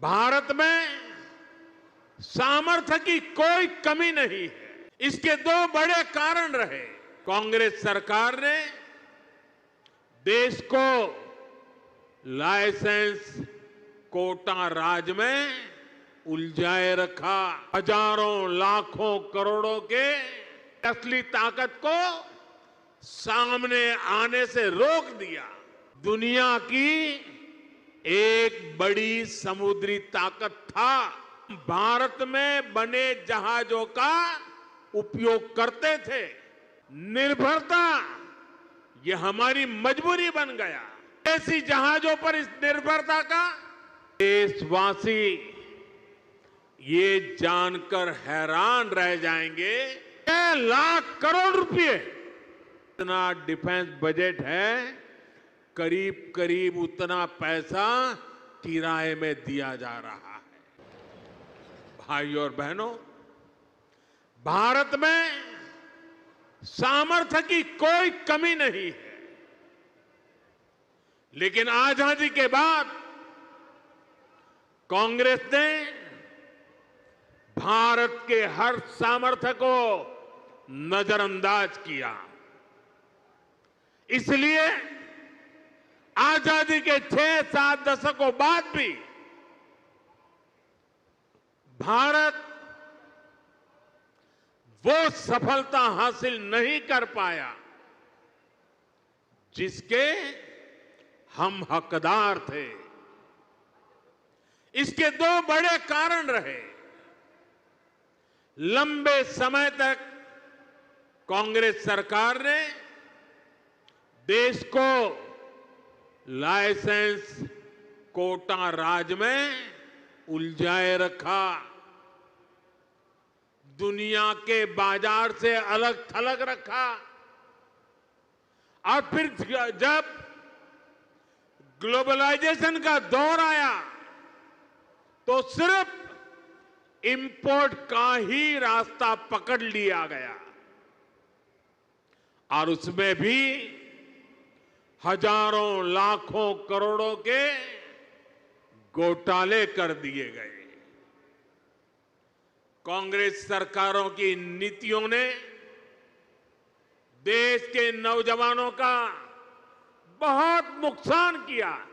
भारत में सामर्थ्य की कोई कमी नहीं है। इसके दो बड़े कारण रहे। कांग्रेस सरकार ने देश को लाइसेंस कोटा राज में उलझाए रखा। हजारों लाखों करोड़ों के असली ताकत को सामने आने से रोक दिया। दुनिया की एक बड़ी समुद्री ताकत था। भारत में बने जहाजों का उपयोग करते थे। निर्भरता ये हमारी मजबूरी बन गया। ऐसी जहाजों पर इस निर्भरता का देशवासी ये जानकर हैरान रह जाएंगे 6 लाख करोड़ रुपए इतना डिफेंस बजट है, करीब करीब उतना पैसा किराए में दिया जा रहा है। भाइयों और बहनों, भारत में सामर्थ्य की कोई कमी नहीं है, लेकिन आजादी के बाद कांग्रेस ने भारत के हर सामर्थ्य को नजरअंदाज किया। इसलिए आजादी के 6-7 दशकों बाद भी भारत वो सफलता हासिल नहीं कर पाया जिसके हम हकदार थे। इसके दो बड़े कारण रहे। लंबे समय तक कांग्रेस सरकार ने देश को लाइसेंस कोटा राज में उलझाए रखा। दुनिया के बाजार से अलग थलग रखा। और फिर जब ग्लोबलाइजेशन का दौर आया तो सिर्फ इंपोर्ट का ही रास्ता पकड़ लिया गया और उसमें भी हजारों लाखों करोड़ों के घोटाले कर दिए गए। कांग्रेस सरकारों की नीतियों ने देश के नौजवानों का बहुत नुकसान किया।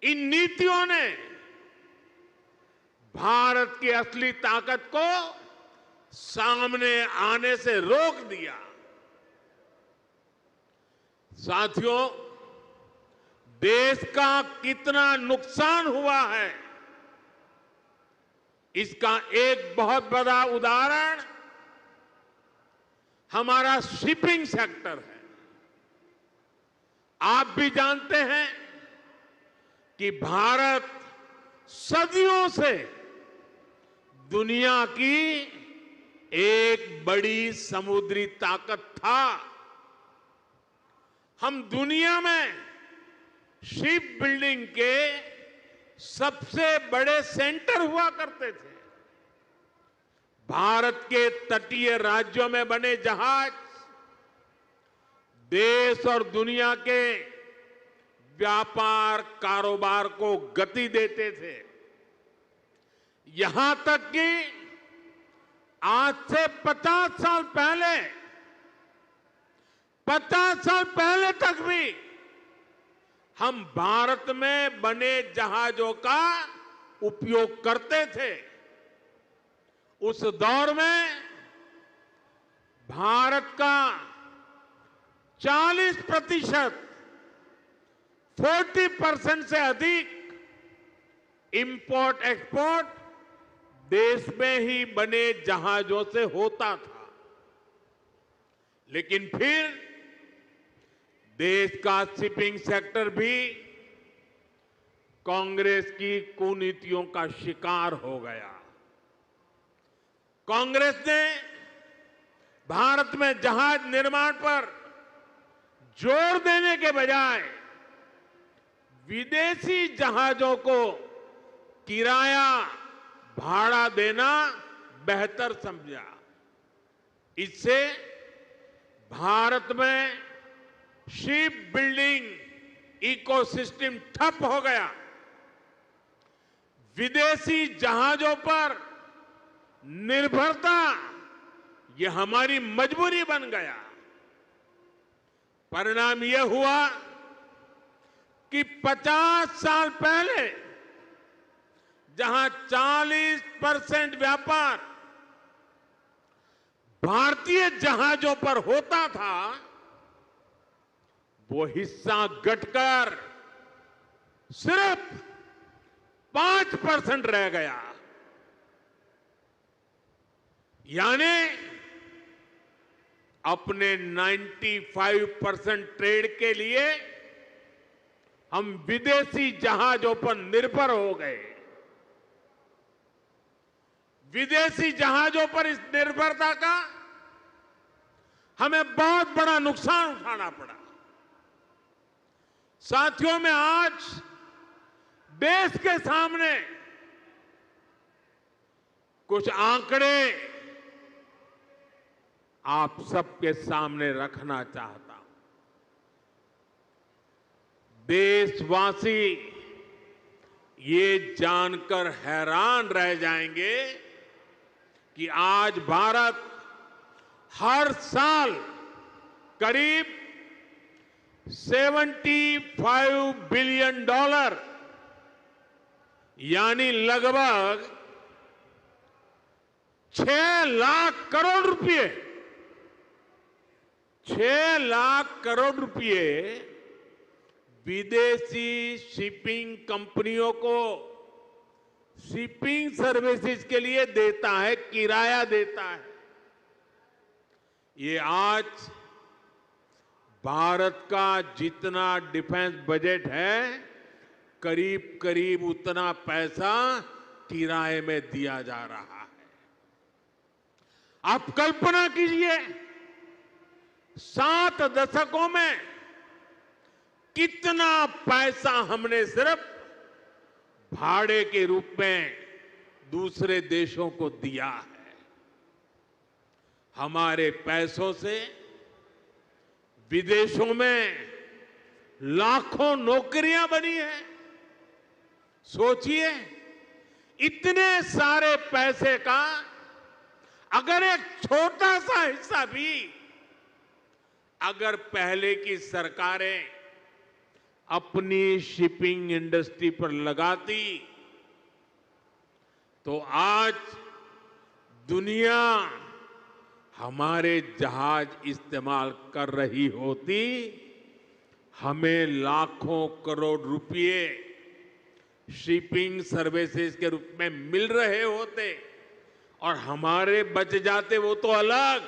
इन नीतियों ने भारत की असली ताकत को सामने आने से रोक दिया। साथियों, देश का कितना नुकसान हुआ है, इसका एक बहुत बड़ा उदाहरण हमारा शिपिंग सेक्टर है। आप भी जानते हैं कि भारत सदियों से दुनिया की एक बड़ी समुद्री ताकत था। हम दुनिया में शिप बिल्डिंग के सबसे बड़े सेंटर हुआ करते थे। भारत के तटीय राज्यों में बने जहाज देश और दुनिया के व्यापार कारोबार को गति देते थे। यहां तक कि आज से 50 साल पहले तक भी हम भारत में बने जहाजों का उपयोग करते थे। उस दौर में भारत का 40% से अधिक इंपोर्ट एक्सपोर्ट देश में ही बने जहाजों से होता था। लेकिन फिर देश का शिपिंग सेक्टर भी कांग्रेस की कुनीतियों का शिकार हो गया। कांग्रेस ने भारत में जहाज निर्माण पर जोर देने के बजाय विदेशी जहाजों को किराया भाड़ा देना बेहतर समझा। इससे भारत में शिप बिल्डिंग इकोसिस्टम ठप हो गया विदेशी जहाजों पर निर्भरता ये हमारी मजबूरी बन गया। परिणाम यह हुआ कि 50 साल पहले जहां 40% व्यापार भारतीय जहाजों पर होता था, वो हिस्सा घटकर सिर्फ 5% रह गया। यानी अपने 95% ट्रेड के लिए हम विदेशी जहाजों पर निर्भर हो गए। विदेशी जहाजों पर इस निर्भरता का हमें बहुत बड़ा नुकसान उठाना पड़ा। साथियों, मैं आज देश के सामने कुछ आंकड़े आप सबके सामने रखना चाहता हूं। देशवासी ये जानकर हैरान रह जाएंगे कि आज भारत हर साल करीब $75 बिलियन यानी लगभग 6 लाख करोड़ रुपए 6 लाख करोड़ रुपए विदेशी शिपिंग कंपनियों को शिपिंग सर्विसेज के लिए देता है, किराया देता है। ये आज भारत का जितना डिफेंस बजट है, करीब करीब उतना पैसा किराए में दिया जा रहा है। आप कल्पना कीजिए, 7 दशकों में कितना पैसा हमने सिर्फ भाड़े के रूप में दूसरे देशों को दिया है। हमारे पैसों से विदेशों में लाखों नौकरियां बनी हैं। सोचिए, इतने सारे पैसे का अगर एक छोटा सा हिस्सा भी अगर पहले की सरकारें अपनी शिपिंग इंडस्ट्री पर लगाती, तो आज दुनिया हमारे जहाज इस्तेमाल कर रही होती, हमें लाखों करोड़ रुपए शिपिंग सर्विसेज के रूप में मिल रहे होते और हमारे बच जाते वो तो अलग,